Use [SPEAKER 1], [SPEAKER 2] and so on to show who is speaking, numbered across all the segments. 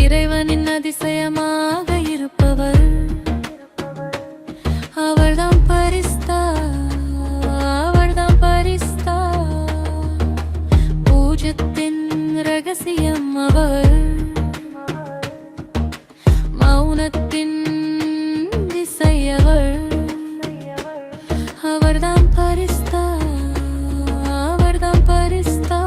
[SPEAKER 1] இறைவனின் அதிசயமாக இருப்பவர் அவர்தான் பரிஸ்தா, அவர்தான் பரிஸ்தா. பூஜத்தின் ரகசியம் அவர், மௌனத்தின் திசையவர். அவர்தான் பரிஸ்தா, அவர்தான் பரிஸ்தா.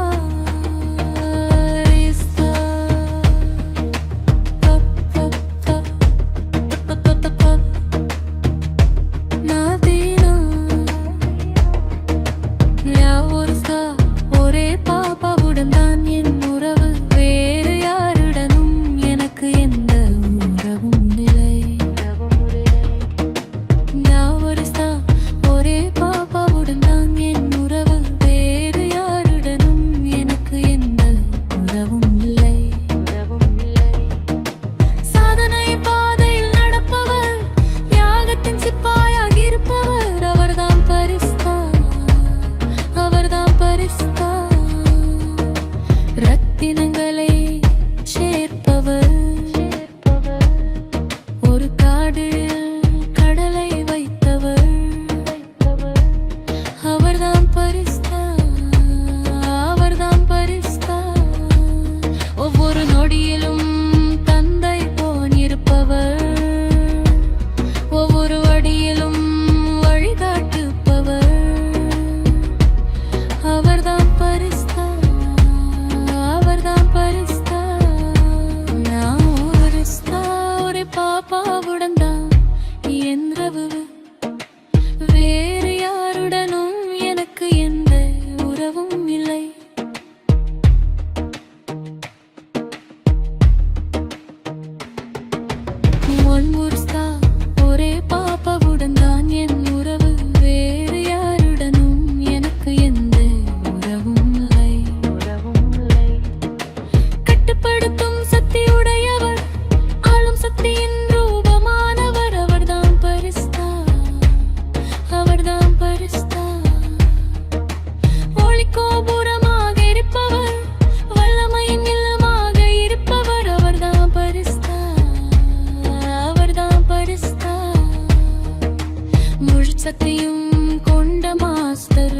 [SPEAKER 1] சக்தியும் கொண்ட மாஸ்டர்,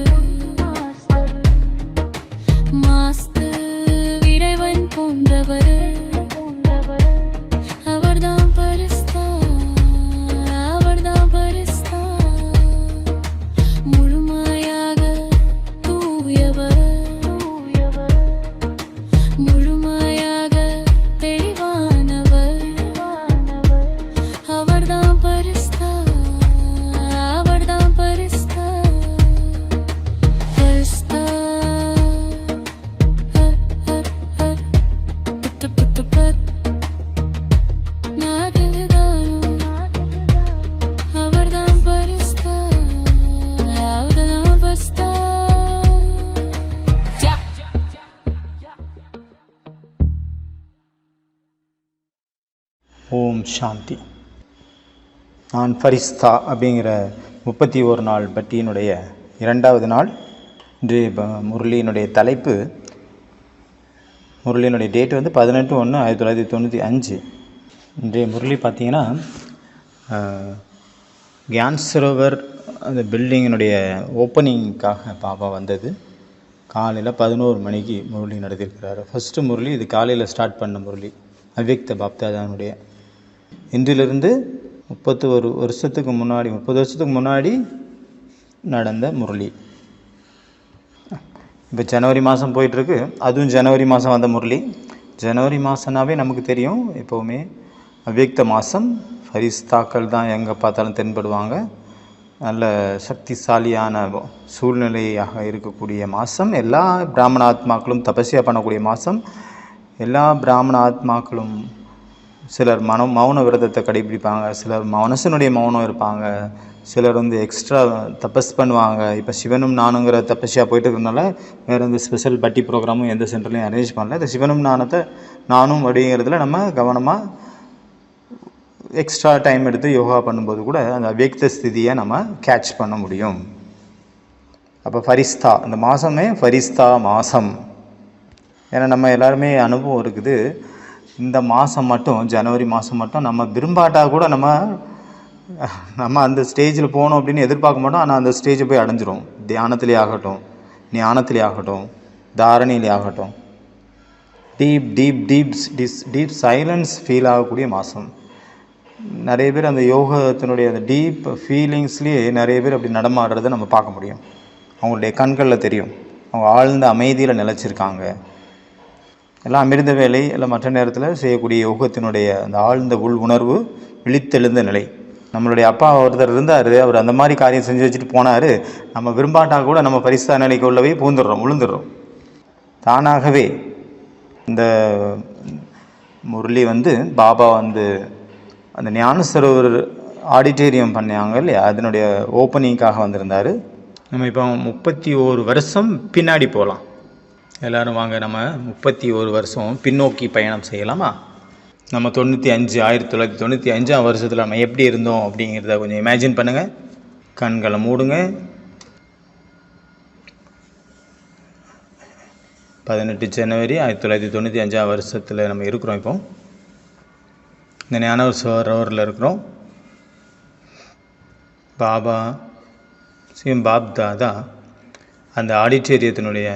[SPEAKER 1] மாஸ்டர் இறைவன் போன்றவர். அவர்தான் பரிஸ்தா, அவர்தான் பரிஸ்தா. முழுமையாக தூயவர், முழுமையாக தெளிவானவர். அவர்தான் பரிஸ்தா,
[SPEAKER 2] ஓம் சாந்தி. நான் ஃபரிஸ்தா அப்படிங்கிற 31 நாள் பட்டியினுடைய 2வது நாள். இன்று முரளியினுடைய தலைப்பு, முரளியினுடைய டேட் வந்து 18/1/1995. இன்றைய முரளி பார்த்திங்கன்னா கியான் சரோவர் அந்த பில்டிங்கினுடைய ஓப்பனிங்காக பாபா வந்தது. காலையில் 11 மணிக்கு முரளி நடத்தியிருக்கிறாரு. ஃபஸ்ட்டு முரளி இது காலையில் ஸ்டார்ட் பண்ண முரளி அவ்யக்த பாப்தாதானுடைய. இன்றிலிருந்து 30 வருஷத்துக்கு முன்னாடி நடந்த முரளி. இப்போ ஜனவரி மாதம் போயிட்டுருக்கு. அதுவும் ஜனவரி மாதம் வந்த முரளி. ஜனவரி மாதம்னாவே நமக்கு தெரியும், எப்போவுமே அவ்யக்த மாதம் ஃபரிஸ்தாக்கள் தான் எங்கே பார்த்தாலும் தென்படுவாங்க. நல்ல சக்திசாலியான சூழ்நிலையாக இருக்கக்கூடிய மாதம். எல்லா பிராமண ஆத்மாக்களும் தபஸ்யா பண்ணக்கூடிய மாதம். எல்லா பிராமண ஆத்மாக்களும் சிலர் மௌன விரதத்தை கடைபிடிப்பாங்க, சிலர் மனசனுடைய மௌனம் இருப்பாங்க, சிலர் எக்ஸ்ட்ரா தபஸ் பண்ணுவாங்க. இப்போ சிவனும் நானுங்கிற தபஸ்யா போயிட்டு இருக்கிறதுனால வேறு எந்த ஸ்பெஷல் பட்டி ப்ரோக்ராமும் எந்த சென்டர்லையும் அரேஞ்ச் பண்ணல. இந்த சிவனும் நானும் அப்படிங்கிறதுல நம்ம கவனமாக எக்ஸ்ட்ரா டைம் எடுத்து யோகா பண்ணும்போது கூட அந்த அவ்யக்த ஸ்திதியை நம்ம கேட்ச் பண்ண முடியும். அப்போ ஃபரிஸ்தா, இந்த மாதமே ஃபரிஸ்தா மாதம். ஏன்னா நம்ம எல்லாருமே அனுபவம் இருக்குது. இந்த மாதம் மட்டும், ஜனவரி மாதம் மட்டும் நம்ம விரும்பாட்டா கூட நம்ம அந்த ஸ்டேஜில் போகணும் அப்படின்னு எதிர்பார்க்க மாட்டோம். ஆனால் அந்த ஸ்டேஜை போய் அடைஞ்சிரும். தியானத்திலே ஆகட்டும், ஞானத்திலே ஆகட்டும், தாரணையிலே ஆகட்டும், டீப் சைலன்ஸ் ஃபீல் ஆகக்கூடிய மாதம். நிறைய பேர் அந்த யோகத்தினுடைய அந்த டீப் ஃபீலிங்ஸ்லேயே நிறைய பேர் அப்படி நடமாடுறதை நம்ம பார்க்க முடியும். அவங்களுடைய கண்களில் தெரியும், அவங்க ஆழ்ந்த அமைதியில் நிலச்சிருக்காங்க. எல்லாம் அமிர்த வேலை இல்லை மற்ற நேரத்தில் செய்யக்கூடிய யோகத்தினுடைய அந்த ஆழ்ந்த உள் உணர்வு, விழித்தெழுந்த நிலை. நம்மளுடைய அப்பா ஒருத்தர் இருந்தார், அவர் அந்த மாதிரி காரியம் செஞ்சு வச்சுட்டு போனார். நம்ம விரும்பாட்டா கூட நம்ம பரிசா நிலைக்கு உள்ளவே விழுந்துடுறோம். தானாகவே இந்த முரளி பாபா அந்த ஞான சரோவர் ஆடிட்டோரியம் பண்ணாங்க இல்லையா, அதனுடைய ஓப்பனிங்காக வந்திருந்தார். நம்ம இப்போ 31 வருஷம் பின்னாடி போகலாம். எல்லோரும் வாங்க, நம்ம 31 வருஷம் பின்னோக்கி பயணம் செய்யலாமா? நம்ம 1995 வருஷத்தில் நம்ம எப்படி இருந்தோம் அப்படிங்கிறத கொஞ்சம் இமேஜின் பண்ணுங்கள். கண்களை மூடுங்க. 18 ஜனவரி 1995 வருஷத்தில் நம்ம இருக்கிறோம். இப்போ இந்த ஞான சரோவரில் இருக்கிறோம். பாபா பாப் தாதா அந்த ஆடிட்டோரியத்தினுடைய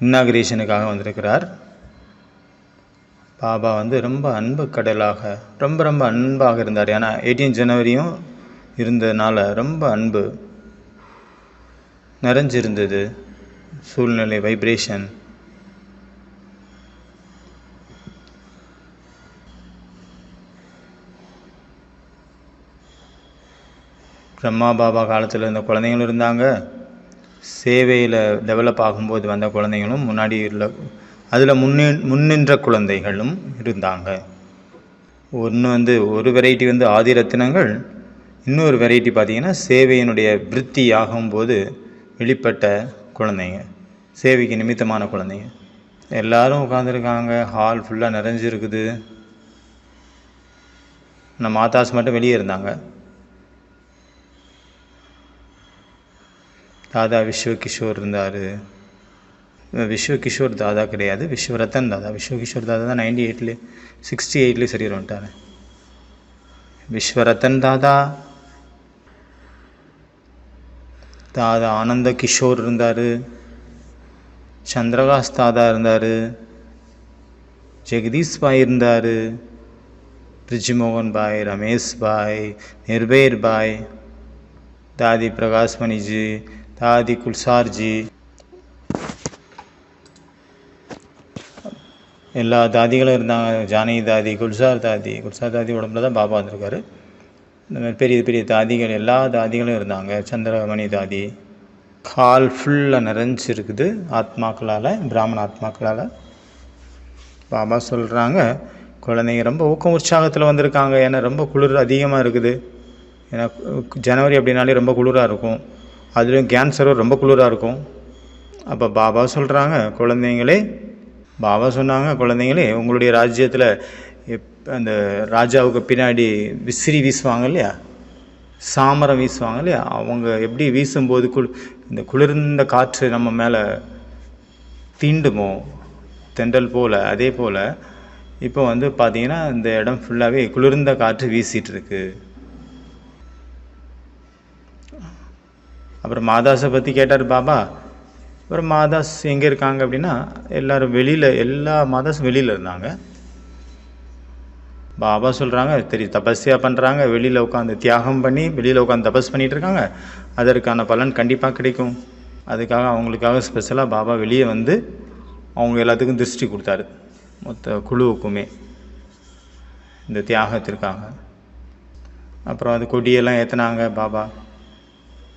[SPEAKER 2] இன்னாகிரேஷனுக்காக வந்திருக்கிறார். பாபா ரொம்ப அன்பு கடலாக ரொம்ப அன்பாக இருந்தார். ஏன்னா 18 ஜனவரியும் இருந்ததுனால ரொம்ப அன்பு நிறைஞ்சிருந்தது. சூழ்நிலை வைப்ரேஷன். பிரம்மா பாபா காலத்தில் இருந்த குழந்தைங்களும் இருந்தாங்க. சேவையில் டெவலப் ஆகும்போது வந்த குழந்தைங்களும் முன்னாடி அதில் முன்னின்ற குழந்தைகளும் இருந்தாங்க. ஒரு வெரைட்டி ஆதி ரத்தினங்கள், இன்னொரு வெரைட்டி பார்த்திங்கன்னா சேவையினுடைய விருத்தி ஆகும்போது வெளிப்பட்ட குழந்தைங்க, சேவைக்கு நிமித்தமான குழந்தைங்க. எல்லோரும் உட்காந்துருக்காங்க. ஹால் ஃபுல்லாக நிறைஞ்சிருக்குது. நம்ம மாதாஸ் மட்டும் வெளியே இருந்தாங்க. தாதா விஸ்வகிஷோர் இருந்தார். விஸ்வகிஷோர் தாதா கிடையாது, விஸ்வரத்தன் தாதா. விஸ்வகிஷோர் தாதா தான் 68 சரி வந்துட்டார். விஸ்வரத்தன் தாதா, தாதா ஆனந்த கிஷோர் இருந்தார், சந்திரகாஸ் தாதா இருந்தார், ஜெகதீஷ் பாய் இருந்தார், பிரிஜ்மோகன் பாய், ரமேஷ் பாய், நிர்பேர் பாய், தாதி பிரகாஷ்மணிஜி, தாதி குல்சார்ஜி, எல்லா தாதிகளும் இருந்தாங்க. ஜானகி தாதி, குல்சார் தாதி உடம்புல தான் பாபா வந்திருக்காரு. இந்த மாதிரி பெரிய பெரிய தாதிகள், எல்லா தாதிகளும் இருந்தாங்க. சந்திரமணி தாதி. கால் ஃபுல்லாக நிறைஞ்சிருக்குது ஆத்மாக்களால், பிராமண ஆத்மாக்களால். பாபா சொல்கிறாங்க, குழந்தைங்க ரொம்ப ஊக்கம் உற்சாகத்தில் வந்திருக்காங்க. ஏன்னா ரொம்ப குளிர் அதிகமாக இருக்குது. ஏன்னா ஜனவரி அப்படின்னாலே ரொம்ப குளிராக இருக்கும். அதுலேயும் கியான் சரோவர் ரொம்ப குளிராக இருக்கும். அப்போ பாபா சொல்கிறாங்க, பாபா சொன்னாங்க, குழந்தைங்களே, உங்களுடைய ராஜ்யத்தில் அந்த ராஜாவுக்கு பின்னாடி விசிறி வீசுவாங்க இல்லையா, சாமரம் வீசுவாங்க இல்லையா, அவங்க எப்படி வீசும்போது இந்த குளிர்ந்த காற்று நம்ம மேலே தீண்டுமோ தென்றல் போல், அதே போல் இப்போ பார்த்திங்கன்னா இந்த இடம் ஃபுல்லாகவே குளிர்ந்த காற்று வீசிகிட்டு இருக்கு. அப்புறம் மாதாஸை பற்றி கேட்டார் பாபா. அப்புறம் மாதாஸ் எங்கே இருக்காங்க அப்படின்னா எல்லோரும் வெளியில், எல்லா மாதாஸும் வெளியில் இருந்தாங்க. பாபா சொல்கிறாங்க, தபஸ்யா பண்ணுறாங்க, வெளியில் உட்காந்து தியாகம் பண்ணி வெளியில் உட்காந்து தபஸ் பண்ணிகிட்டு இருக்காங்க, அதற்கான பலன் கண்டிப்பாக கிடைக்கும். அதுக்காக அவங்களுக்காக ஸ்பெஷலாக பாபா வெளியே வந்து அவங்க எல்லாத்துக்கும் திருஷ்டி கொடுத்தாரு, மொத்த குழுவுக்குமே, இந்த தியாகத்திற்காக. அப்புறம் அது கொடியெல்லாம் ஏற்றினாங்க பாபா.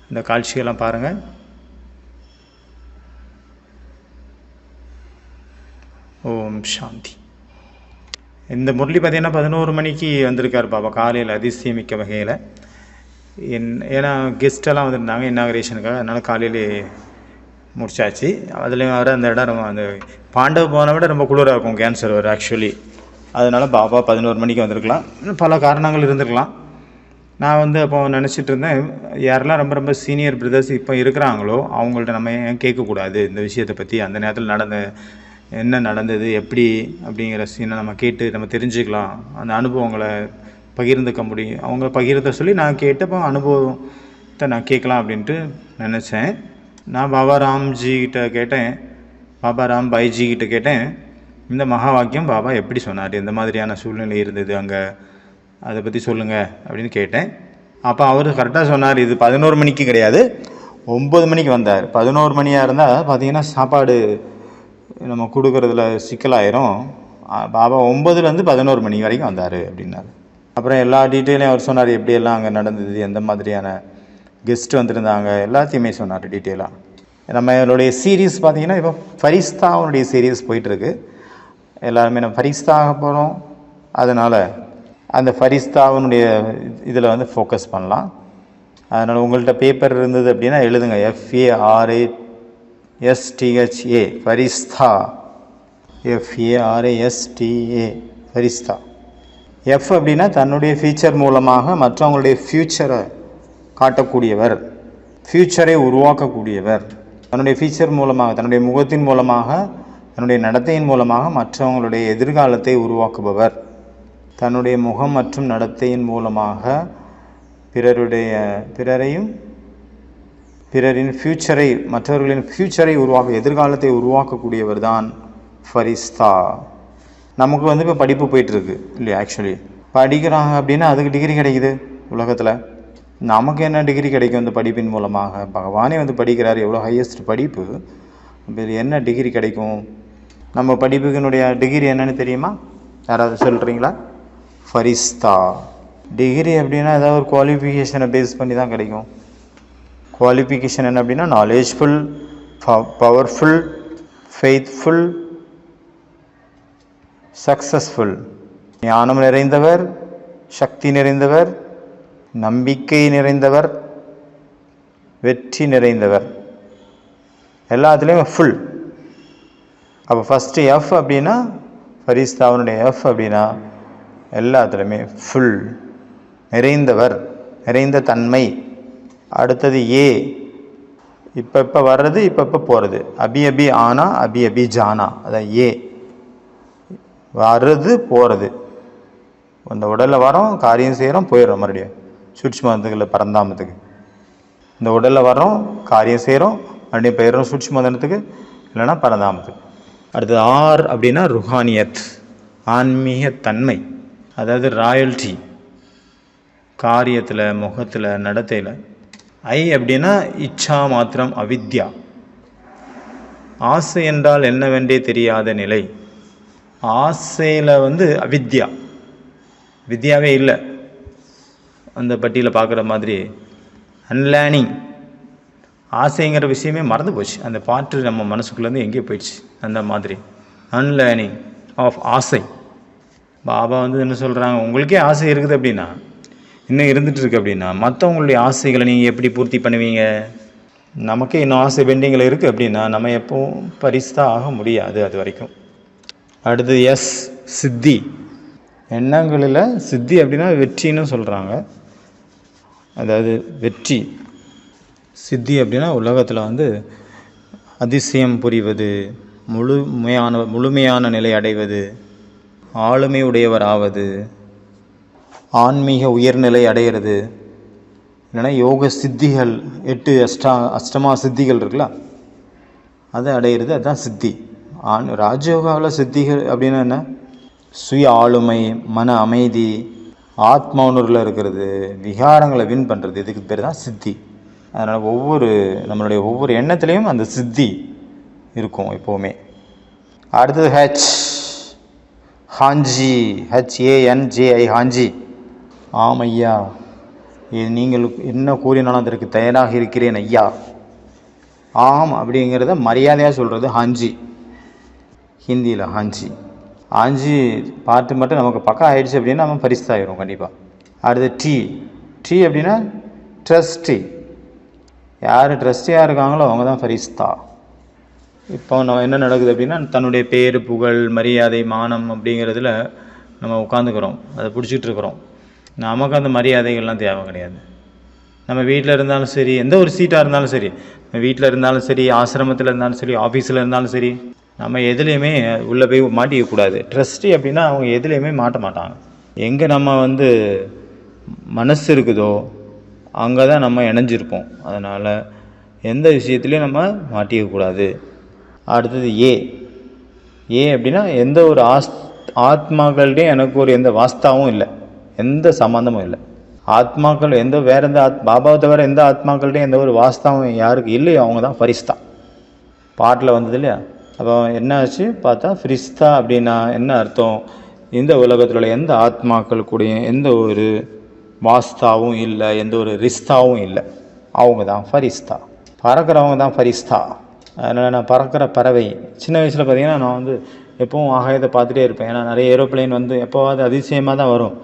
[SPEAKER 2] இந்த காட்சியெல்லாம் பாருங்கள். ஓம் சாந்தி. இந்த முரளி பார்த்தீங்கன்னா 11 மணிக்கு வந்திருக்கார் பாபா, காலையில் அதிசயமிக்க வகையில். ஏன்னா கெஸ்டெல்லாம் வந்துருந்தாங்க இன்னாகரேஷனுக்காக, அதனால் காலையிலே முடிச்சாச்சு. அதுலேயும் வர அந்த இடம் ரொம்ப, அந்த பாண்டவ போன விட ரொம்ப குளிராக இருக்கும் கேன்சர் வர ஆக்சுவலி. அதனால் பாபா 11 மணிக்கு வந்திருக்கலாம், இன்னும் பல காரணங்கள் இருந்திருக்கலாம். நான் வந்து அப்போ நினச்சிட்டு இருந்தேன், யாரெல்லாம் ரொம்ப ரொம்ப சீனியர் பிரதர்ஸ் இப்போ இருக்கிறாங்களோ அவங்கள்ட்ட நம்ம ஏன் கேட்கக்கூடாது இந்த விஷயத்தை பற்றி, அந்த நேரத்தில் என்ன நடந்தது எப்படி அப்படிங்கிற சீனை நம்ம கேட்டு நம்ம தெரிஞ்சுக்கலாம், அந்த அனுபவங்களை பகிர்ந்துக்க முடியும். அவங்க பகிர்ந்த சொல்லி நான் கேட்டப்போ அனுபவத்தை நான் கேட்கலாம் அப்படின்ட்டு நினச்சேன். நான் பாபா ராம்ஜிகிட்ட கேட்டேன், பாபா ராம் பாய்ஜி கிட்ட கேட்டேன், இந்த மகா வாக்கியம் பாபா எப்படி சொன்னார், எந்த மாதிரியான சூழ்நிலை இருந்தது அங்கே, அதை பற்றி சொல்லுங்கள் அப்படின்னு கேட்டேன். அப்போ அவர் கரெக்டாக சொன்னார், இது 11 மணிக்கு கிடையாது, 9 மணிக்கு வந்தார். 11 மணியாக இருந்தால் பார்த்தீங்கன்னா சாப்பாடு நம்ம கொடுக்குறதுல சிக்கலாயிரும். பாபா 9லேருந்து 11 மணி வரைக்கும் வந்தார் அப்படின்னாரு. அப்புறம் எல்லா டீட்டெயிலையும் அவர் சொன்னார், எப்படியெல்லாம் அங்கே நடந்தது, எந்த மாதிரியான கெஸ்ட் வந்துருந்தாங்க, எல்லாத்தையுமே சொன்னார் டீட்டெயிலாக. நம்மளுடைய சீரீஸ் பார்த்திங்கன்னா இப்போ ஃபரிஸ்தாவுடைய சீரீஸ் போயிட்டுருக்கு. எல்லாருமே நம்ம ஃபரிஸ்தாக போகிறோம், அதனால் அந்த ஃபரிஸ்தாவுடைய இதில் வந்து ஃபோக்கஸ் பண்ணலாம். அதனால் உங்கள்கிட்ட பேப்பர் இருந்தது அப்படின்னா எழுதுங்க, FARASTHA ஃபரிஸ்தா, FARASTA ஃபரிஸ்தா. எஃப் அப்படின்னா தன்னுடைய ஃபியூச்சர் மூலமாக மற்றவங்களுடைய ஃப்யூச்சரை காட்டக்கூடியவர், ஃப்யூச்சரை உருவாக்கக்கூடியவர். தன்னுடைய ஃபியூச்சர் மூலமாக, தன்னுடைய முகத்தின் மூலமாக, தன்னுடைய நடத்தையின் மூலமாக மற்றவங்களுடைய எதிர்காலத்தை உருவாக்குபவர். தன்னுடைய முகம் மற்றும் நடத்தையின் மூலமாக பிறரின் ஃப்யூச்சரை, மற்றவர்களின் ஃப்யூச்சரை எதிர்காலத்தை உருவாக்கக்கூடியவர் தான் ஃபரிஸ்தா. நமக்கு வந்து இப்போ படிப்பு போயிட்டுருக்கு இல்லையா, ஆக்சுவலி படிக்கிறாங்க அப்படின்னா அதுக்கு டிகிரி கிடைக்குது உலகத்தில். நமக்கு என்ன டிகிரி கிடைக்கும் இந்த படிப்பின் மூலமாக? பகவானே வந்து படிக்கிறார், எவ்வளோ ஹையஸ்ட் படிப்பு, என்ன டிகிரி கிடைக்கும்? நம்ம படிப்புக்கினுடைய டிகிரி என்னன்னு தெரியுமா? யாராவது சொல்கிறீங்களா? ஃபரிஸ்தா. டிகிரி அப்படின்னா ஏதாவது ஒரு குவாலிஃபிகேஷனை பேஸ் பண்ணி தான் கிடைக்கும். குவாலிஃபிகேஷன் என்ன அப்படின்னா நாலேஜ்ஃபுல், பவர்ஃபுல், ஃபெய்த்ஃபுல், சக்ஸஸ்ஃபுல். ஞானம் நிறைந்தவர், சக்தி நிறைந்தவர், நம்பிக்கை நிறைந்தவர், வெற்றி நிறைந்தவர், எல்லாத்துலேயும் ஃபுல். அப்போ ஃபஸ்ட்டு எஃப் அப்படின்னா ஃபரிஸ்தாவுனுடைய எஃப் அப்படின்னா எல்லாத்துலேயுமே ஃபுல், நிறைந்தவர், நிறைந்த தன்மை. அடுத்தது ஏ, இப்போ வர்றது இப்போ போகிறது, அபி ஆனா அபி ஜானா, அதான் ஏ. வர்றது போகிறது, அந்த உடலில் வரோம், காரியம் செய்கிறோம், போயிடுறோம், மறுபடியும் சூட்சுமத்துக்கு இல்லை பரந்தாமத்துக்கு. இந்த உடலில் வரோம், காரியம் செய்கிறோம், மறுபடியும் போயிடுறோம் சூட்சுமதனத்துக்கு இல்லைன்னா பரந்தாமத்துக்கு. அடுத்தது ஆர் அப்படின்னா ருஹானியத், ஆன்மீகத்தன்மை, அதாவது ராயல்ட்டி, காரியத்தில், முகத்தில், நடத்தையில். ஐ அப்படின்னா இச்சா மாத்திரம், அவித்யா, ஆசை என்றால் என்னவென்றே தெரியாத நிலை. ஆசையில் வந்து அவித்யா, வித்யாவே இல்லை. அந்த பட்டியலில் பார்க்குற மாதிரி அன்லேர்னிங், ஆசைங்கிற விஷயமே மறந்து போச்சு, அந்த பாட்டு நம்ம மனசுக்குள்ளேருந்து எங்கேயோ போயிடுச்சு. அந்த மாதிரி அன்லேர்னிங் ஆஃப் ஆசை. பாபா வந்து என்ன சொல்கிறாங்க, உங்களுக்கே ஆசை இருக்குது அப்படின்னா, இன்னும் இருந்துகிட்ருக்கு அப்படின்னா, மற்றவங்களுடைய ஆசைகளை நீங்கள் எப்படி பூர்த்தி பண்ணுவீங்க? நமக்கே இன்னும் ஆசை பெண்டிங்கில் இருக்குது அப்படின்னா நம்ம எப்பவும் பரிசுத்தா ஆக முடியாது அது வரைக்கும். அடுத்தது எஸ், சித்தி. எண்ணங்களில் சித்தி அப்படின்னா வெற்றின்னு சொல்கிறாங்க, அதாவது வெற்றி. சித்தி அப்படின்னா உலகத்தில் வந்து அதிசயம் புரிவது, முழுமையான நிலை அடைவது, ஆளுமை உடையவர் ஆவது, ஆன்மீக உயர்நிலை அடைகிறது, இல்லைன்னா யோக சித்திகள் 8 அஷ்டமா சித்திகள் இருக்குல்ல, அதை அடையிறது அதுதான் சித்தி. ராஜயோகாவில் சித்திகள் அப்படின்னா என்ன? சுய ஆளுமை, மன அமைதி, ஆத்ம உணர்வில் இருக்கிறது, விகாரங்களை வின் பண்ணுறது, இதுக்கு பேர் தான் சித்தி. அதனால் நம்மளுடைய ஒவ்வொரு எண்ணத்துலேயும் அந்த சித்தி இருக்கும் எப்போவுமே. அடுத்தது ஹாஞ்சி, HANJI, ஹாஞ்சி. ஆம் ஐயா, இது நீங்கள் என்ன கூறினாலும் அதற்கு தயாராக இருக்கிறேன் ஐயா. ஆம் அப்படிங்கிறத மரியாதையாக சொல்கிறது ஹாஞ்சி, ஹிந்தியில் ஹாஞ்சி. ஆஞ்சி பாட்டு மட்டும் நமக்கு பக்கம் ஆயிடுச்சு அப்படின்னா நம்ம பரிசாயிரும் கண்டிப்பாக. அடுத்து டி அப்படின்னா ட்ரஸ்டி. யார் ட்ரஸ்டியாக இருக்காங்களோ அவங்க தான் ஃபரிஸ்தா. இப்போ நம்ம என்ன நடக்குது அப்படின்னா, தன்னுடைய பேர், புகழ், மரியாதை, மானம் அப்படிங்கிறதுல நம்ம உட்காந்துக்கிறோம், அதை பிடிச்சிட்டு இருக்கிறோம். நமக்கு அந்த மரியாதைகள்லாம் தேவை கிடையாது. நம்ம வீட்டில் இருந்தாலும் சரி, எந்த ஒரு சீட்டாக இருந்தாலும் சரி, வீட்டில் இருந்தாலும் சரி, ஆசிரமத்தில் இருந்தாலும் சரி, ஆஃபீஸில் இருந்தாலும் சரி, நம்ம எதுலேயுமே உள்ளே போய் மாட்டிக்கக்கூடாது. ட்ரஸ்டி அப்படின்னா அவங்க எதுலேயுமே மாட்ட மாட்டாங்க. எங்கே நம்ம மனசு இருக்குதோ அங்கே தான் நம்ம இணைஞ்சிருப்போம். அதனால் எந்த விஷயத்துலையும் நம்ம மாட்டிக்கக்கூடாது. அடுத்தது ஏ அப்படின்னா எந்த ஒரு ஆத்மாக்கள்கிட்டையும் எனக்கு எந்த வாஸ்தாவும் இல்லை, எந்த சம்மந்தமும் இல்லை. ஆத்மாக்கள் வேறு எந்த பாபாவை தவிர எந்த ஆத்மாக்கள்கிட்டையும் எந்த ஒரு வாஸ்தாவும் யாருக்கு இல்லையோ அவங்க தான் ஃபரிஸ்தா. பாட்டில் வந்தது இல்லையா? அப்போ என்ன ஆச்சு பார்த்தா, ஃபரிஸ்தா அப்படின்னா என்ன அர்த்தம்? இந்த உலகத்தில் உள்ள எந்த ஆத்மாக்கள் கூடயும் எந்த ஒரு வாஸ்தாவும் இல்லை, எந்த ஒரு ரிஸ்தாவும் இல்லை, அவங்க தான் ஃபரிஸ்தா. பறக்கிறவங்க தான் ஃபரிஸ்தா. அதனால் நான் பறக்கிற பறவை. சின்ன வயசில் பார்த்திங்கன்னா நான் எப்போவும் ஆகாயத்தை பார்த்துட்டே இருப்பேன். ஏன்னா நிறைய ஏரோப்ளைன் எப்போவாது அதிசயமாக தான் வரும்.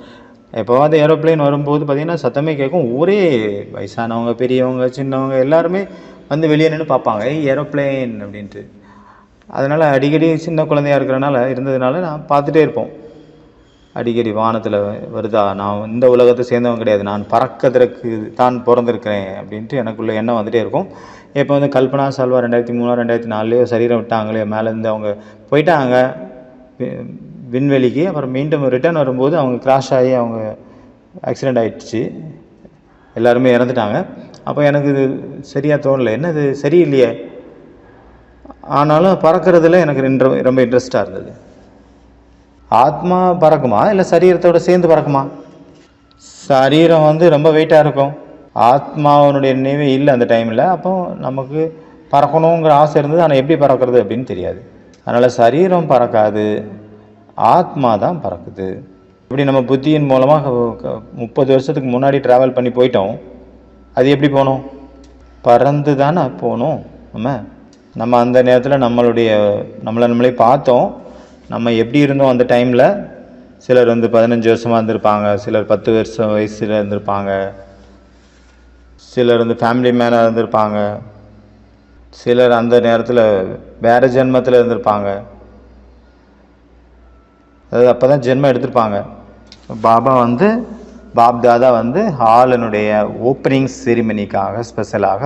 [SPEAKER 2] எப்போவாது ஏரோப்ளைன் வரும்போது பார்த்திங்கன்னா சத்தமே கேட்கும். ஒரே வயசானவங்க, பெரியவங்க, சின்னவங்க எல்லாருமே வெளியே நின்று பார்ப்பாங்க, ஏரோப்ளைன் அப்படின்ட்டு. அதனால் அடிக்கடி சின்ன குழந்தையாக இருந்ததுனால நான் பார்த்துட்டே இருப்போம். அடிக்கடி வானத்தில் வருதா, நான் இந்த உலகத்தை சேர்ந்தவங்க கிடையாது, நான் பறக்கிறதுக்கு தான் பிறந்திருக்கிறேன் அப்படின்ட்டு எனக்குள்ள எண்ணம் வந்துகிட்டே இருக்கும். இப்போ கல்பனா சால்வா 2003 2004 சரீரம் விட்டாங்களே, மேலேருந்து அவங்க போயிட்டாங்க விண்வெளிக்கு. அப்புறம் மீண்டும் ரிட்டர்ன் வரும்போது அவங்க கிராஷ் ஆகி அவங்க ஆக்சிடெண்ட் ஆகிடுச்சு, எல்லாருமே இறந்துட்டாங்க. அப்போ எனக்கு இது சரியாக தோணலை, என்னது சரியில்லையே. ஆனாலும் பறக்கிறதுல எனக்கு ரொம்ப இன்ட்ரெஸ்டாக இருந்தது. ஆத்மா பறக்குமா இல்லை சரீரத்தோடு சேர்ந்து பறக்குமா? சரீரம் ரொம்ப வெயிட்டாக இருக்கும், ஆத்மாவனுடைய நினைவே இல்லை அந்த டைமில். அப்போ நமக்கு பறக்கணுங்கிற ஆசை இருந்தது, ஆனால் எப்படி பறக்கிறது அப்படின்னு தெரியாது. அதனால் சரீரம் பறக்காது, ஆத்மா தான் பறக்குது. இப்படி நம்ம புத்தியின் மூலமாக 30 வருஷத்துக்கு முன்னாடி ட்ராவல் பண்ணி போயிட்டோம். அது எப்படி போனோம்? பறந்து தானே போகணும். நம்ம அந்த நேரத்தில் நம்மளே பார்த்தோம். நம்ம எப்படி இருந்தோம் அந்த டைமில்? சிலர் 15 வருஷமாக இருந்திருப்பாங்க, சிலர் 10 வருஷம் வயசில் இருந்திருப்பாங்க, சிலர் ஃபேமிலி மேனாக இருந்திருப்பாங்க, சிலர் அந்த நேரத்தில் வேறு ஜென்மத்தில் இருந்திருப்பாங்க. அதாவது அப்போ தான் ஜென்மம் எடுத்திருப்பாங்க. பாபா பாப்தாதா ஹாலினுடைய ஓப்பனிங் செரிமனிக்காக ஸ்பெஷலாக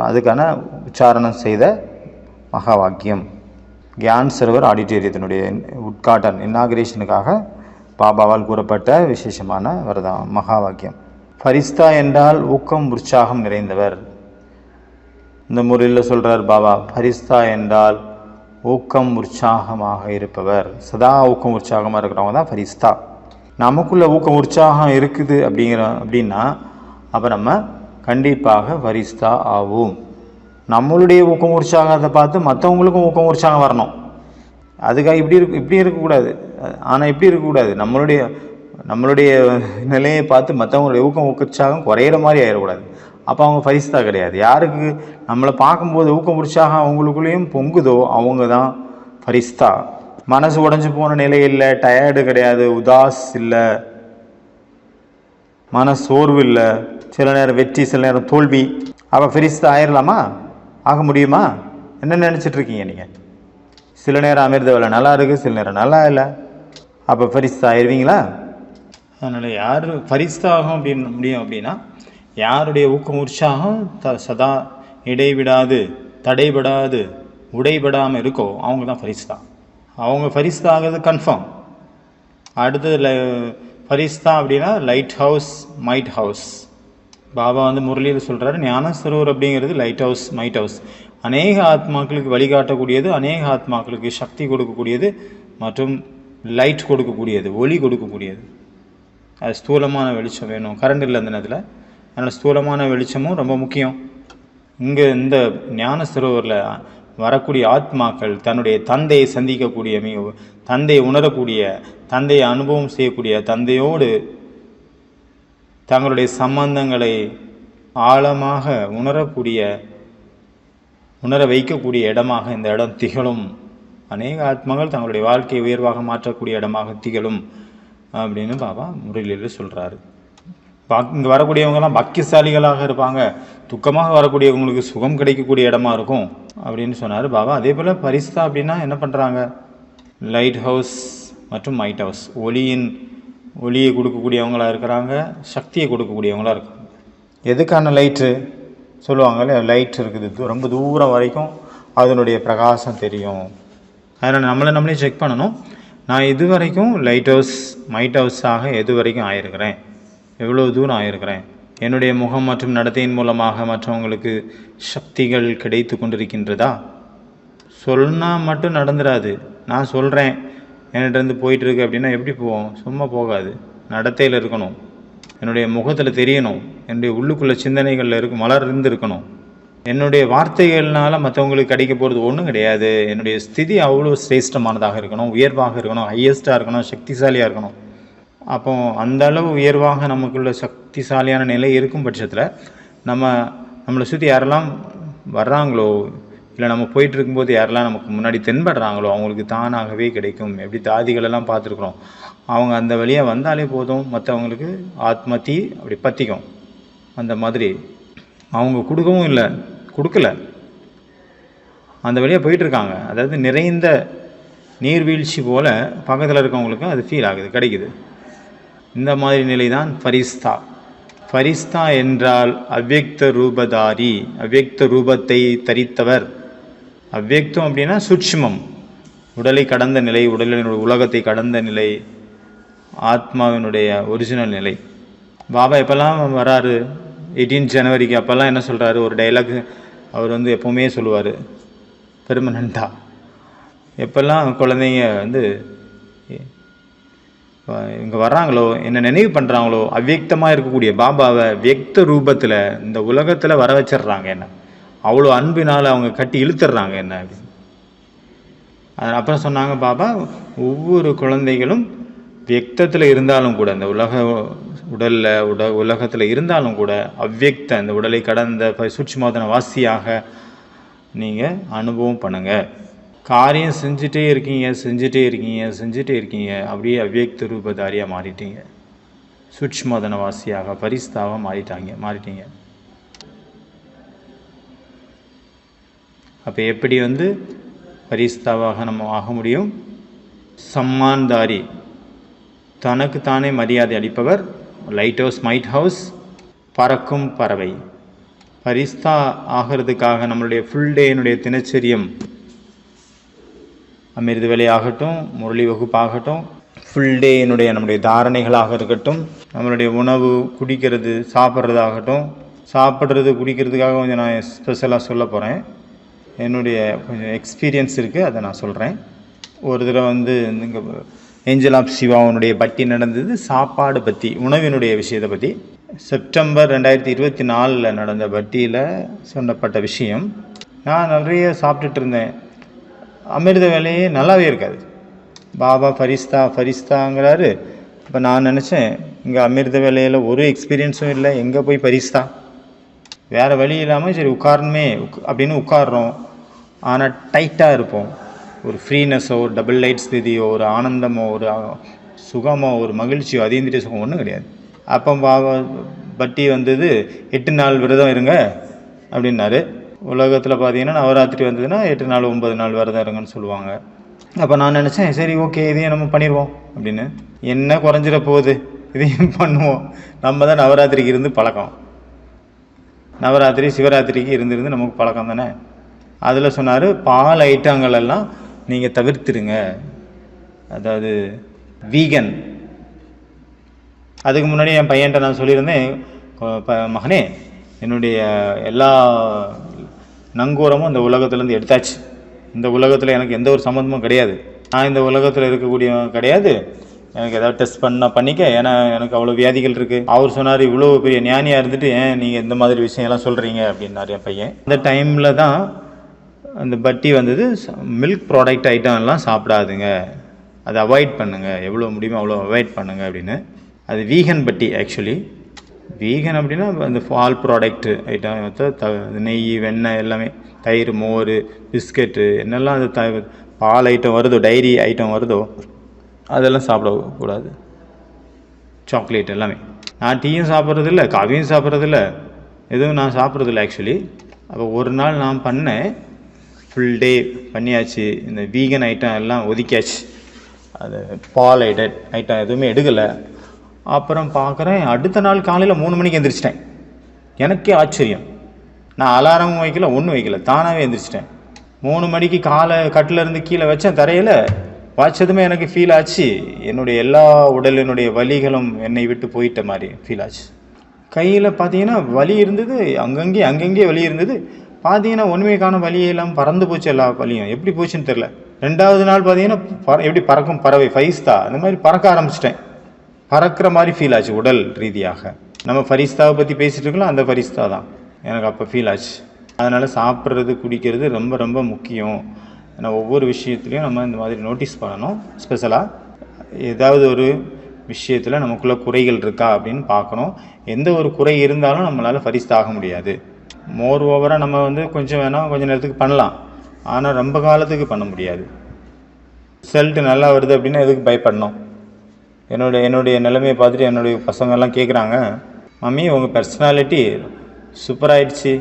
[SPEAKER 2] அதுக்கான உச்சாரணம் செய்த மகா வாக்கியம், கியான் சரோவர் ஆடிட்டோரியத்தினுடைய உட்காட்டன் இன்னாகிரேஷனுக்காக பாபாவால் கூறப்பட்ட விசேஷமான வரதான் மகா வாக்கியம். ஃபரிஸ்தா என்றால் ஊக்கம் உற்சாகம் நிறைந்தவர். இந்த முறையில் சொல்கிறார் பாபா, ஃபரிஸ்தா என்றால் ஊக்கம் உற்சாகமாக இருப்பவர், சதா ஊக்கம் உற்சாகமாக இருக்கிறவங்க தான் ஃபரிஸ்தா. நமக்குள்ள ஊக்கம் உற்சாகம் இருக்குது அப்படின்னா அப்போ நம்ம கண்டிப்பாக ஃபரிஸ்தா ஆகும். நம்மளுடைய ஊக்கம் உற்சாகத்தை பார்த்து மற்றவங்களுக்கும் ஊக்கம் உற்சாகம் வரணும். அதுக்காக இப்படி இருக்கக்கூடாது. ஆனால் இப்படி இருக்கக்கூடாது, நம்மளுடைய நிலையை பார்த்து மற்றவங்களுடைய ஊக்கம் உற்சாகம் குறையிற மாதிரி ஆகிடக்கூடாது. அப்போ அவங்க ஃபரிஸ்தா கிடையாது. யாருக்கு நம்மளை பார்க்கும்போது ஊக்கம் உற்சாகம் அவங்களுக்குள்ளேயும் பொங்குதோ அவங்க தான் ஃபரிஸ்தா. மனசு உடஞ்சி போன நிலை இல்லை, டயர்டு கிடையாது, உதாஸ் இல்லை, மன சோர்வு இல்லை, சில நேரம் வெற்றி சில நேரம் தோல்வி. அப்போ ஃபரிஸ்தா ஆயிடலாமா? ஆக முடியுமா? என்ன நினச்சிட்டு இருக்கீங்க நீங்கள்? சில நேரம் அமிர்த வேலை நல்லா இருக்குது, சில நேரம் நல்லா இல்லை. அப்போ ஃபரிஸ்தா ஆயிடுவீங்களா? அதனால் யார் ஃபரிஸ்தா ஆகும் முடியும் அப்படின்னா, யாருடைய ஊக்கம் உற்சாகம் சதா இடைவிடாது, தடைபடாது, உடைபடாமல் இருக்கோ அவங்க தான் ஃபரிஸ்தா. அவங்க ஃபரிஸ்தா ஆகிறது கன்ஃபார்ம். அடுத்தது ஃபரிஸ்தா அப்படின்னா light house, might house. Baba வந்து முரளியில் சொல்கிறாரு, ஞான சரோவர் அப்படிங்கிறது லைட் ஹவுஸ், மைட் ஹவுஸ். அநேக ஆத்மாக்களுக்கு வழிகாட்டக்கூடியது, அநேக ஆத்மாக்களுக்கு சக்தி கொடுக்கக்கூடியது மற்றும் லைட் கொடுக்கக்கூடியது, ஒளி கொடுக்கக்கூடியது. அது ஸ்தூலமான வெளிச்சம் வேணும், கரண்ட் இல்லை அந்த நேரத்தில். அதனால் ஸ்தூலமான வெளிச்சமும் ரொம்ப முக்கியம். இங்கே இந்த ஞான சரோவரில் வரக்கூடிய ஆத்மாக்கள் தன்னுடைய தந்தையை சந்திக்கக்கூடிய, தந்தையை உணரக்கூடிய, தந்தையை அனுபவம் செய்யக்கூடிய, தந்தையோடு தங்களுடைய சம்பந்தங்களை ஆழமாக உணர வைக்கக்கூடிய இடமாக இந்த இடம் திகழும். அநேக ஆத்மாக்கள் தங்களுடைய வாழ்க்கையை உயர்வாக மாற்றக்கூடிய இடமாக திகழும் அப்படின்னு பாபா முரளியில் சொல்கிறாரு. இங்கே வரக்கூடியவங்கெல்லாம் பாக்கியசாலிகளாக இருப்பாங்க, துக்கமாக வரக்கூடியவங்களுக்கு சுகம் கிடைக்கக்கூடிய இடமா இருக்கும் அப்படின்னு சொன்னார் பாபா. அதே போல் பரிஸ்தா அப்படின்னா என்ன பண்ணுறாங்க? லைட் ஹவுஸ் மற்றும் மைட் ஹவுஸ். ஒளியை கொடுக்கக்கூடியவங்களாக இருக்கிறாங்க, சக்தியை கொடுக்கக்கூடியவங்களாக இருக்காங்க. எதுக்கான லைட்டு சொல்லுவாங்கல்ல, லைட் இருக்குது ரொம்ப தூரம் வரைக்கும் அதனுடைய பிரகாசம் தெரியும். அதனால் நம்மளே செக் பண்ணணும். நான் இது வரைக்கும் லைட் ஹவுஸ், மைட் ஹவுஸாக எது வரைக்கும் ஆயிருக்கிறேன், எவ்வளோ தூரம் ஆயிருக்கிறேன், என்னுடைய முகம் மற்றும் நடத்தையின் மூலமாக மற்றவங்களுக்கு சக்திகள் கிடைத்து கொண்டிருக்கின்றதா? சொன்னால் மட்டும் நடந்துடாது. நான் சொல்கிறேன் என்கிட்டருந்து போயிட்டுருக்கு அப்படின்னா எப்படி போவோம்? சும்மா போகாது. நடத்தையில் இருக்கணும், என்னுடைய முகத்தில் தெரியணும், என்னுடைய உள்ளுக்குள்ள சிந்தனைகளில் மலர்ந்து இருக்கணும். என்னுடைய வார்த்தைகள்னால மற்றவங்களுக்கு கிடைக்க போகிறது ஒன்றும் கிடையாது. என்னுடைய ஸ்திதி அவ்வளோ சிரேஷ்டமானதாக இருக்கணும், உயர்வாக இருக்கணும், ஹையஸ்ட்டாக இருக்கணும், சக்திசாலியாக இருக்கணும். அப்போ அந்த அளவு உயர்வாக நமக்குள்ள சக்திசாலியான நிலை இருக்கும் பட்சத்தில் நம்மளை சுற்றி யாரெல்லாம் வர்றாங்களோ, இல்லை நம்ம போயிட்டு இருக்கும்போது யாரெல்லாம் நமக்கு முன்னாடி தென்படுறாங்களோ அவங்களுக்கு தானாகவே கிடைக்கும். எப்படி தாதிகளெல்லாம் பார்த்துருக்குறோம், அவங்க அந்த வழியாக வந்தாலே போதும், மற்றவங்களுக்கு ஆத்ம தீ அப்படி பற்றிக்கும். அந்த மாதிரி அவங்க கொடுக்கவும் இல்லை, கொடுக்கல, அந்த வழியாக போயிட்டுருக்காங்க. அதாவது நிறைந்த நீர்வீழ்ச்சி போல் பக்கத்தில் இருக்கவங்களுக்கும் அது ஃபீல் ஆகுது, கிடைக்குது. இந்த மாதிரி நிலை தான் ஃபரிஸ்தா. ஃபரிஸ்தா என்றால் அவ்யக்த ரூபதாரி, அவ்யக்த ரூபத்தை தரித்தவர். அவ்யக்தம் அப்படின்னா சூட்சுமம், உடலை கடந்த நிலை, உடலினுடைய உலகத்தை கடந்த நிலை, ஆத்மாவினுடைய ஒரிஜினல் நிலை. பாபா எப்போல்லாம் வராரு 18 ஜனவரிக்கு, அப்போல்லாம் என்ன சொல்கிறாரு? ஒரு டைலாக் அவர் எப்போவுமே சொல்லுவார் பெர்மனண்ட்டாக. எப்போல்லாம் குழந்தைங்க இங்கே வர்றாங்களோ, என்ன நினைவு பண்ணுறாங்களோ, அவ்யக்தமாக இருக்கக்கூடிய பாபாவை வியக்த ரூபத்தில் இந்த உலகத்தில் வர வச்சிடுறாங்க. என்ன அவ்வளோ அன்பினால் அவங்க கட்டி இழுத்துடுறாங்க என்ன அப்படின்னு. அப்புறம் சொன்னாங்க பாபா, ஒவ்வொரு குழந்தைகளும் வியக்தத்தில் இருந்தாலும் கூட, இந்த உலகத்தில் இருந்தாலும் கூட அவ்யக்த, இந்த உடலை கடந்த சூட்சுமதன வாசியாக நீங்கள் அனுபவம் பண்ணுங்கள். காரியம் செஞ்சுட்டே இருக்கீங்க, அப்படியே அவ்யக்த ரூபதாரியாக மாறிட்டீங்க, சூட்சுமதன வாசியாக பரிஸ்தாவாக மாறிட்டீங்க. அப்போ எப்படி பரிஸ்தாவாக நம்ம ஆக முடியும்? சம்மான்தாரி, தனக்கு தானே மரியாதை அளிப்பவர். லைட் ஹவுஸ், மைட் ஹவுஸ், பறக்கும் பறவை. பரிஸ்தா ஆகிறதுக்காக நம்மளுடைய ஃபுல் டேனுடைய தினச்சரியம், அமிர்த வேலை ஆகட்டும், முரளி வகுப்பாகட்டும், ஃபுல் டேனுடைய நம்முடைய தாரணைகளாக இருக்கட்டும், நம்மளுடைய உணவு, குடிக்கிறது, சாப்பிட்றதாகட்டும். சாப்பிட்றது குடிக்கிறதுக்காக கொஞ்சம் நான் ஸ்பெஷலாக சொல்ல போகிறேன். என்னுடைய கொஞ்சம் எக்ஸ்பீரியன்ஸ் இருக்குது, அதை நான் சொல்கிறேன். ஒரு தடவை இங்கே ஏஞ்சல் ஆஃப் சிவாவுடைய பட்டி நடந்தது, சாப்பாடு பற்றி, உணவினுடைய விஷயத்தை பற்றி. செப்டம்பர் 2024 நடந்த பட்டியில் சொல்லப்பட்ட விஷயம். நான் நிறைய சாப்பிட்டுட்டு இருந்தேன், அமிர்த வேலையே நல்லாவே இருக்காது. பாபா ஃபரிஸ்தாங்கிறாரு. இப்போ நான் நினச்சேன், இங்கே அமிர்த வேலையில் ஒரு எக்ஸ்பீரியன்ஸும் இல்லை, எங்கே போய் பரிஸ்தா? வேறு வழி இல்லாமல் சரி உட்காரணுமே அப்படின்னு உட்காடுறோம். ஆனால் டைட்டாக இருப்போம். ஒரு ஃப்ரீனஸோ, ஒரு டபுள் லைட் ஸ்திதியோ, ஒரு ஆனந்தமோ, ஒரு சுகமோ, ஒரு மகிழ்ச்சியோ, அதீந்திரிய சுகம் ஒன்றும் கிடையாது. அப்போ பாபா பட்டி 8 நாள் விரதம் இருங்க அப்படின்னாரு. உலகத்தில் பார்த்தீங்கன்னா நவராத்திரி வந்ததுன்னா 8 நாள் 9 நாள் விரதம் இருங்கன்னு சொல்லுவாங்க. அப்போ நான் நினச்சேன், சரி ஓகே, இதையும் நம்ம பண்ணிடுவோம் அப்படின்னு. என்ன குறைஞ்சிட போகுது, இதையும் பண்ணுவோம். நம்ம தான் நவராத்திரிக்கு இருந்து பழக்கம், நவராத்திரி சிவராத்திரிக்கு இருந்து நமக்கு பழக்கம் தானே. அதில் சொன்னார், பால் ஐட்டங்கள் எல்லாம் நீங்கள் தவிர்த்துடுங்க, அதாவது வீகன். அதுக்கு முன்னாடி என் பையன்கிட்ட நான் சொல்லியிருந்தேன், மகனே, என்னுடைய எல்லா நங்கூரமும் இந்த உலகத்துலேருந்து எடுத்தாச்சு. இந்த உலகத்தில் எனக்கு எந்த ஒரு சம்மந்தமும் கிடையாது. நான் இந்த உலகத்தில் இருக்கக்கூடிய கிடையாது. எனக்கு ஏதாவது டெஸ்ட் பண்ணிக்க, ஏன்னா எனக்கு அவ்வளோ வியாதிகள் இருக்குது. அவர் சொன்னார், இவ்வளோ பெரிய ஞானியாக இருந்துட்டு ஏன் நீங்கள் இந்த மாதிரி விஷயம்லாம் சொல்கிறீங்க அப்படின்னாரு என் பையன். அந்த டைமில் தான் அந்த பட்டி வந்தது, மில்க் ப்ராடக்ட் ஐட்டம் எல்லாம் சாப்பிடாதுங்க, அதை அவாய்ட் பண்ணுங்கள், எவ்வளோ முடியுமோ அவ்வளோ அவாய்ட் பண்ணுங்கள் அப்படின்னு. அது வீகன் பட்டி. ஆக்சுவலி வீகன் அப்படின்னா அந்த பால் ப்ராடக்ட்டு ஐட்டம், நெய், வெண்ணெய் எல்லாமே, தயிர், மோர், பிஸ்கெட்டு, என்னெல்லாம் அந்த பால் ஐட்டம் வருதோ, டைரி ஐட்டம் வருதோ அதெல்லாம் சாப்பிடக்கூடாது. சாக்லேட் எல்லாமே. நான் டீயும் சாப்பிட்றதில்ல, காஃபியும் சாப்பிட்றதில்ல, எதுவும் நான் சாப்பிட்றதில்ல ஆக்சுவலி. அப்போ ஒரு நாள் நான் பண்ணேன், ஃபுல் டே பண்ணியாச்சு, இந்த வீகன் ஐட்டம் எல்லாம் ஒதுக்கியாச்சு, அது பால் ஐட்டம் எதுவுமே எடுக்கலை. அப்புறம் பார்க்குறேன், அடுத்த நாள் காலையில் 3 மணிக்கு எந்திரிச்சிட்டேன். எனக்கே ஆச்சரியம். நான் அலாரமும் வைக்கல, ஒன்றும் வைக்கல, தானாகவே எந்திரிச்சிட்டேன். 3 மணிக்கு காலை கட்டிலேருந்து கீழே வச்சேன் தரையில். வச்சதுமே எனக்கு ஃபீல் ஆச்சு, என்னுடைய எல்லா உடலினுடைய வலிகளும் என்னை விட்டு போயிட்ட மாதிரி ஃபீல் ஆச்சு. கையில் பார்த்தீங்கன்னா வலி இருந்தது, அங்கங்கே வலி இருந்தது. பார்த்தீங்கன்னா ஒன்றுமே காணும், வலியே இல்லாமல் பறந்து போச்சு, எல்லா வலியும் எப்படி போச்சுன்னு தெரில. 2வது நாள் பார்த்தீங்கன்னா எப்படி பறக்கும் பறவை, ஃபரிஸ்தா அந்த மாதிரி பறக்க ஆரம்பிச்சிட்டேன். பறக்கிற மாதிரி ஃபீல் ஆச்சு உடல் ரீதியாக. நம்ம ஃபரிஸ்தாவை பற்றி பேசிகிட்டு இருக்கலாம், அந்த ஃபரிஸ்தா தான் எனக்கு அப்போ ஃபீல் ஆச்சு. அதனால் சாப்பிட்றது, குடிக்கிறது ரொம்ப ரொம்ப முக்கியம். ஏன்னா ஒவ்வொரு விஷயத்துலையும் நம்ம இந்த மாதிரி நோட்டீஸ் பண்ணணும். ஸ்பெஷலாக ஏதாவது ஒரு விஷயத்தில் நமக்குள்ளே குறைகள் இருக்கா அப்படின்னு பார்க்கணும். எந்த ஒரு குறை இருந்தாலும் நம்மளால் ஃபரிஸ்தா ஆக முடியாது. மோர் ஓவராக நம்ம கொஞ்சம் வேணால் கொஞ்சம் நேரத்துக்கு பண்ணலாம், ஆனால் ரொம்ப காலத்துக்கு பண்ண முடியாது. ரிசல்ட் நல்லா வருது அப்படின்னா எதுக்கு பயப்படணும்? என்னுடைய நிலைமையை பார்த்துட்டு என்னுடைய பசங்கள்லாம் கேட்குறாங்க, மம்மி உங்கள் பர்சனாலிட்டி சூப்பராகிடுச்சு,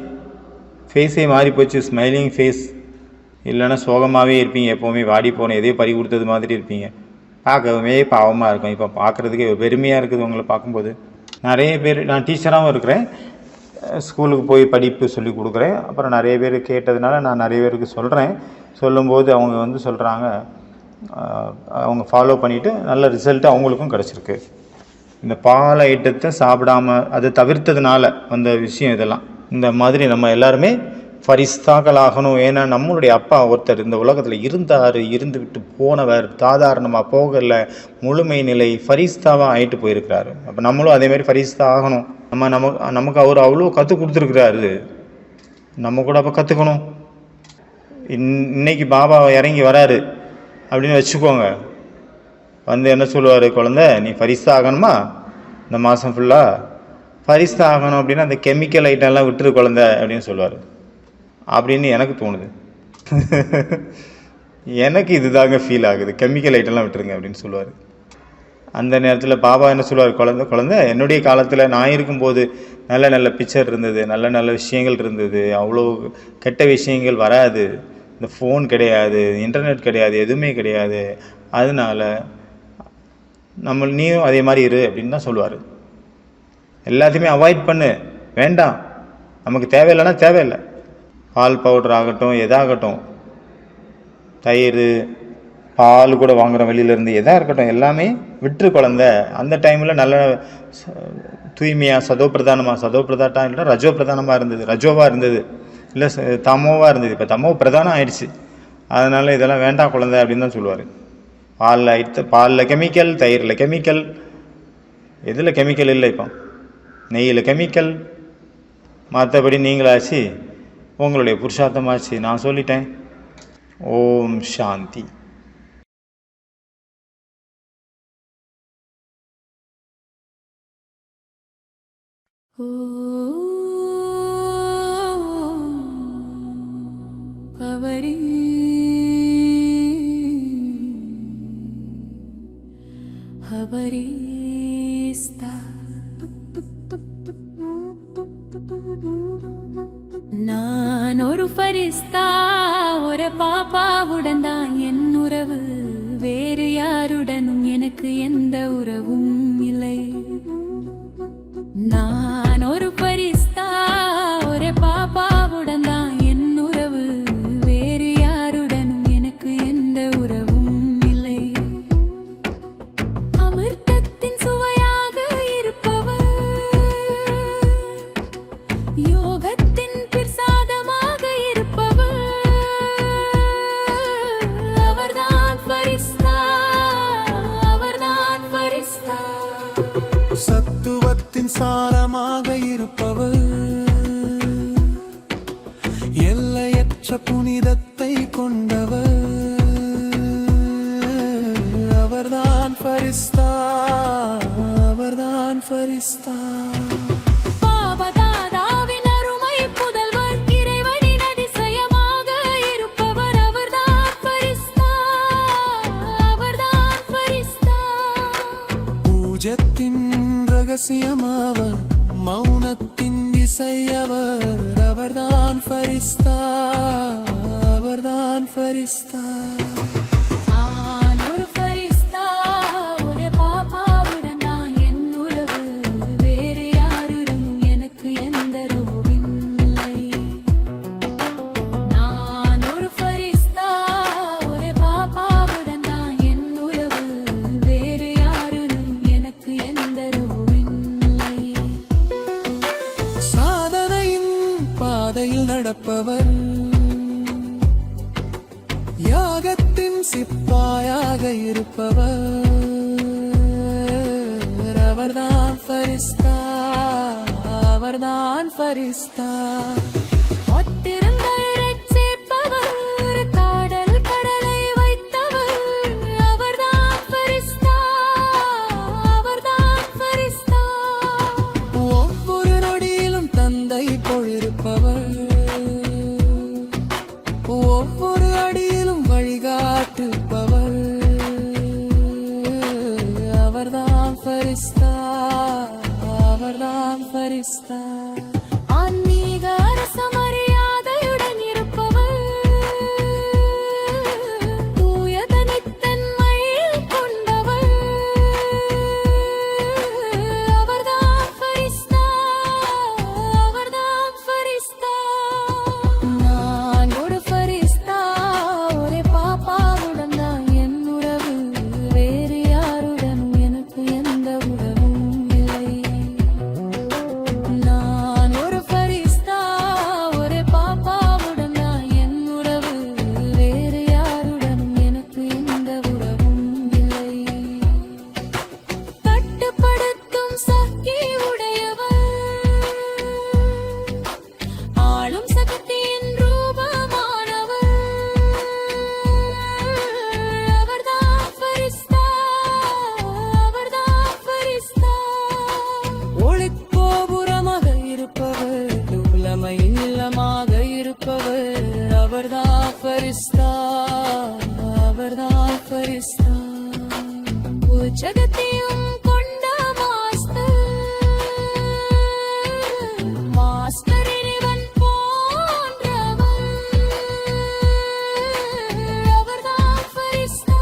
[SPEAKER 2] ஃபேஸே மாறி போச்சு, ஸ்மைலிங் ஃபேஸ், இல்லைன்னா சோகமாகவே இருப்பீங்க, எப்போவுமே வாடி போன எதையோ பறி கொடுத்தது மாதிரி இருப்பீங்க, பார்க்கவே பாவமாக இருக்கும், இப்போ பார்க்குறதுக்கே பெருமையாக இருக்குது உங்களை பார்க்கும்போது. நிறைய பேர், நான் டீச்சராகவும் இருக்கிறேன், ஸ்கூலுக்கு போய் படிப்பு சொல்லி கொடுக்குறேன். அப்புறம் நிறைய பேர் கேட்டதுனால நான் நிறைய பேருக்கு சொல்கிறேன். சொல்லும்போது அவங்க சொல்கிறாங்க, அவங்க ஃபாலோ பண்ணிவிட்டு நல்ல ரிசல்ட்டு அவங்களுக்கும் கிடச்சிருக்கு. இந்த பால் ஐட்டத்தை சாப்பிடாமல் அதை தவிர்த்ததுனால வந்த விஷயம் இதெல்லாம். இந்த மாதிரி நம்ம எல்லாருமே ஃபரிஸ்தாக்கள் ஆகணும். ஏன்னா நம்மளுடைய அப்பா ஒருத்தர் இந்த உலகத்தில் இருந்தார், இருந்து விட்டு போனவர், சாதாரணமாக போகலை, முழுமை நிலை ஃபரிஸ்தாவாக ஆகிட்டு போயிருக்கிறாரு. அப்போ நம்மளும் அதேமாதிரி ஃபரிஸ்தா ஆகணும். நமக்கு அவர் அவ்வளோ கற்றுக் கொடுத்துருக்குறாரு, நம்ம கூட அப்போ கற்றுக்கணும். இன்னைக்கு பாபா இறங்கி வராரு அப்படின்னு வச்சுக்கோங்க, என்ன சொல்லுவார், குழந்தை நீ ஃபரிஸ்தா ஆகணுமா, இந்த மாதம் ஃபுல்லாக ஃபரிஸ்தா ஆகணும் அப்படின்னா அந்த கெமிக்கல் ஐட்டம்லாம் விட்டுரு குழந்தை அப்படின்னு சொல்லுவார். அப்படின்னு எனக்கு தோணுது. எனக்கு இதுதாங்க ஃபீல் ஆகுது, கெமிக்கல் ஐட்டம்லாம் விட்டுருங்க அப்படின்னு சொல்லுவார். அந்த நேரத்தில் பாபா என்ன சொல்லுவார், குழந்தை என்னுடைய காலத்தில் நான் இருக்கும்போது நல்ல நல்ல பிக்சர் இருந்தது, நல்ல நல்ல விஷயங்கள் இருந்தது, அவ்வளோ கெட்ட விஷயங்கள் வராது, இந்த ஃபோன் கிடையாது, இன்டர்நெட் கிடையாது, எதுவுமே கிடையாது, அதனால நீயும் அதே மாதிரி இரு அப்படின்னு தான் சொல்லுவார். எல்லாத்தையுமே அவாய்ட் பண்ணு, வேண்டாம், நமக்கு தேவையில்லைன்னா தேவையில்லை. பால் பவுடர் ஆகட்டும், எதாகட்டும், தயிர், பால் கூட வாங்குகிற வெளியிலேருந்து எதாக இருக்கட்டும், எல்லாமே விட்டுரு குழந்தை. அந்த டைமில் நல்ல தூய்மையாக சதோப்பிரதாட்டா இல்லைன்னா ரஜோவாக இருந்தது, இல்லை தமோவாக இருந்தது. இப்போ தமோ பிரதானம் ஆயிடுச்சு, அதனால் இதெல்லாம் வேண்டாம் குழந்தை அப்படின்னு தான் சொல்லுவார். பாலில் கெமிக்கல், தயிரில் கெமிக்கல், எதில் கெமிக்கல் இல்லை, இப்போ நெய்யில் கெமிக்கல். மற்றபடி நீங்களாச்சு, உங்களுடைய புருஷார்த்தமாச்சு, நான் சொல்லிட்டேன். ஓம் சாந்தி.
[SPEAKER 1] நான் ஒரு ஃபரிஸ்தா, ஒரு பாப்பாவுடன் தான் என் உறவு, வேறு யாருடனும் எனக்கு எந்த உறவும் இல்லை. நான் ஒரு ஃபரிஸ்தா, ஒரு பாப்பாவுடன் தான் என் உறவு, வேறு யாருடனும் எனக்கு எந்த உறவும் இல்லை. அமிர்தத்தின் சுவையாக இருப்பவர்,
[SPEAKER 3] தத்துவத்தின் சாரமாக இருப்பவர், எல்லையற்ற புனிதத்தை கொண்டவர், அவர்தான் ஃபரிஸ்தா, அவர்தான் ஃபரிஸ்தா.
[SPEAKER 1] பாவதாதாவின் அருமை புதல்வர், இறைவனின் அதிசயமாக இருப்பவர், அவர்தான் ஃபரிஸ்தா, அவர்தான் ஃபரிஸ்தா.
[SPEAKER 3] பூஜ்யத்தின் ரகசியமாவர், மௌனத்தின் இசையவர், அவர்தான் ஃபரிஸ்தா, அவர்தான் ஃபரிஸ்தா.
[SPEAKER 1] நான் ஒரு ஃபரிஸ்தா, ஒரு பாப்பாவுடன் தான் என் உறவு, வேறு யாருடன் எனக்கு எந்த உறவும் இல்லை. நான் ஒரு ஃபரிஸ்தா, ஒரு பாப்பாவுடன் தான் என் உறவு, வேறு யாருடன் எனக்கு எந்த உறவும் இல்லை.
[SPEAKER 3] சாதனையின் பாதையில் நடப்பவர், யாகத்தின் சிப்பாயாக இருப்பவர், அவர்தான் ஃபரிஸ்தா, அவர்தான் ஃபரிஸ்தா.
[SPEAKER 1] ஒத்திருந்த இறைச்சேர்ப்பவர், காடல் கடலை வைத்தவர், அவர்தான் ஃபரிஸ்தா, அவர்தான் ஃபரிஸ்தா.
[SPEAKER 3] ஒவ்வொரு நொடியிலும் தந்தை போலிருப்பவர், ஒவ்வொரு அடியிலும் வழிகாட்டுப்பவர், அவர்தான் ஃபரிஸ்தா, அவர்தான் ஃபரிஸ்தா.
[SPEAKER 1] ஆன்மீக அரசமரியாதையுடன் இருப்பவர், தூய தனித்தன்மையில் கொண்டவர், அவர்தான் ஃபரிஸ்தா, அவர்தான் ஃபரிஸ்தா. நான் ஒரு ஃபரிஸ்தா, ஒரு பாப்பாவுடன் தான் என் உறவு, வேறு யாருடனும் எனக்கு எந்த உறவும் இல்லை. நான் ஒரு ஃபரிஸ்தா, ஒரு பாப்பாவுடன் தான் என் உறவு, வேறு யாருடனும் எனக்கு எந்த உறவும் இல்லை. கட்டுப்படுத்தும் சக்தி உடையவர், ஆளும் சக்தியின் ரூபமானவர், அவர்தான் ஃபரிஸ்தா, அவர்தான் ஃபரிஸ்தா.
[SPEAKER 3] ஒளிக்கோபுரமாக இருப்பவர், உலமையின் இல்லமாக இருப்பவர், அவர்தான் ஃபரிஸ்தா, அவர்தான் ஃபரிஸ்தா.
[SPEAKER 1] உச்சகத்தையும் கொண்ட மாஸ்டர் இறைவன் போன்றவர், அவர்தான் ஃபரிஸ்தா,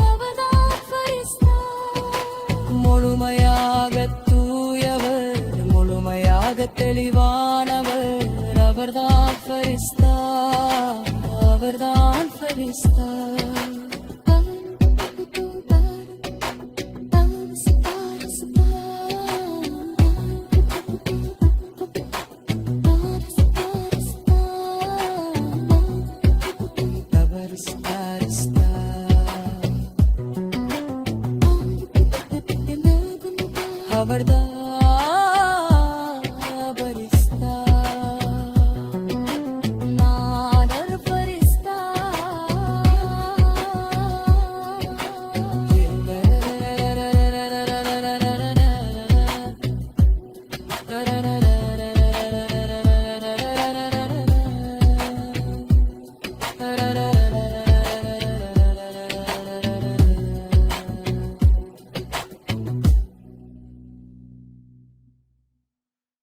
[SPEAKER 1] அவர்தான் ஃபரிஸ்தா.
[SPEAKER 3] முழுமையாக தூயவர், முழுமையாக தெளிவானவர், அவர்தான் ஃபரிஸ்தா, அவர்தான் ஃபரிஸ்தா.